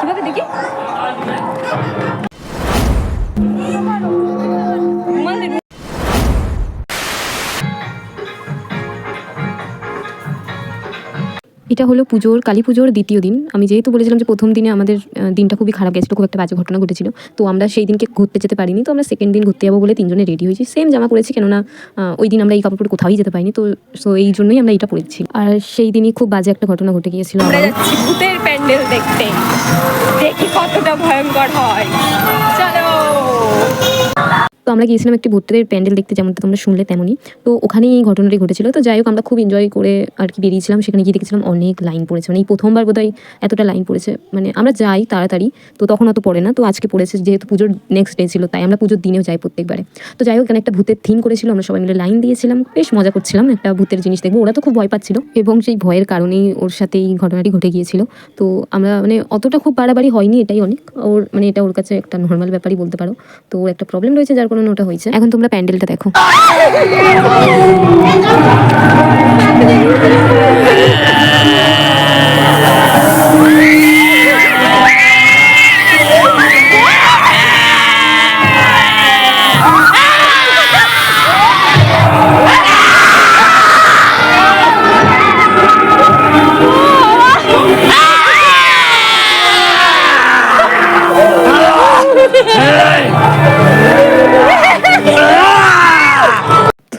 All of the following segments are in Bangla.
কিভাবে দেখি এটা হলো পুজোর কালী পুজোর দ্বিতীয় দিন। আমি যেহেতু বলেছিলাম যে প্রথম দিনে আমাদের দিনটা খুবই খারাপ গেছিলো, খুব একটা বাজে ঘটনা ঘটেছিল, তো আমরা সেই দিনকে ঘুরতে যেতে পারিনি। তো আমরা সেকেন্ড দিন ঘুরতে যাবো বলে তিনজনে রেডি হয়েছি, সেম জামা পরেছি, কেননা ওই দিন আমরা এই কাপড় পরে কোথাওই যেতে পারিনি, তো সো এই জন্যই আমরা এটা পরেছি। আর সেই দিনই খুব বাজে একটা ঘটনা ঘটে গিয়েছিল। আমরা যাচ্ছি ভূতের প্যান্ডেল দেখতে, দেখি কতটা ভয়ঙ্কর হয়। চলো। তো আমরা গিয়েছিলাম একটি ভূতের প্যান্ডেল দেখতে, যেমনটা তোমরা শুনলে তেমনই। তো ওখানেই এই ঘটনাটি ঘটেছিল। তো যাই হোক, আমরা খুব এনজয় করে আর কি বেরিয়েছিলাম। সেখানে গিয়ে দেখেছিলাম অনেক লাইন পড়েছে, মানে এই প্রথমবার বোধহয় এতটা লাইন পড়েছে। মানে আমরা যাই তাড়াতাড়ি, তো তখন অত পড়ে না, তো আজকে পড়েছে, যেহেতু পুজোর নেক্সট ডে ছিল, তাই আমরা পুজোর দিনেও যাই প্রত্যেকবারে। তো যাই হোক, এখানে একটা ভূতের থিম করেছিল, আমরা সবাই মিলে লাইন দিয়েছিলাম, বেশ মজা করছিলাম, একটা ভূতের জিনিস দেখবো। ওরা তো খুব ভয় পাচ্ছিল এবং সেই ভয়ের কারণেই ওর সাথে এই ঘটনাটি ঘটে গিয়েছিল। তো আমরা মানে অতটা খুব বাড়াবাড়ি হয়নি, এটাই অনেক। ওর মানে এটা ওর কাছে একটা নর্মাল ব্যাপারই বলতে পারো। তো ওর একটা প্রবলেম রয়েছে, যার কারণে ওটা হয়েছে। এখন তোমরা প্যান্ডেলটা দেখো।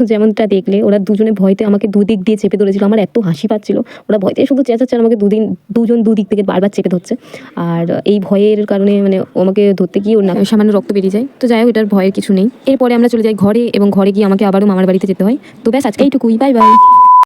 তো যেমনটা দেখলে, ওরা দুজনে ভয়তে আমাকে দুদিক দিয়ে চেপে ধরেছিল। আমার এত হাসি পাচ্ছিল, ওরা ভয়তে শুধু চেঁচাচ্ছে, আমাকে দুজন দুদিক থেকে বারবার চেপে ধরছে। আর এই ভয়ের কারণে মানে আমাকে ধরতে গিয়ে ওর না সামান্য রক্ত বেরিয়ে যায়। তো যাই হোক, এটার ভয়ের কিছু নেই। এরপরে আমরা চলে যাই ঘরে, এবং ঘরে গিয়ে আমাকে আবারও মামার বাড়িতে যেতে হয়। তো ব্যাস, আজকে এইটুকুই, বাই বাই।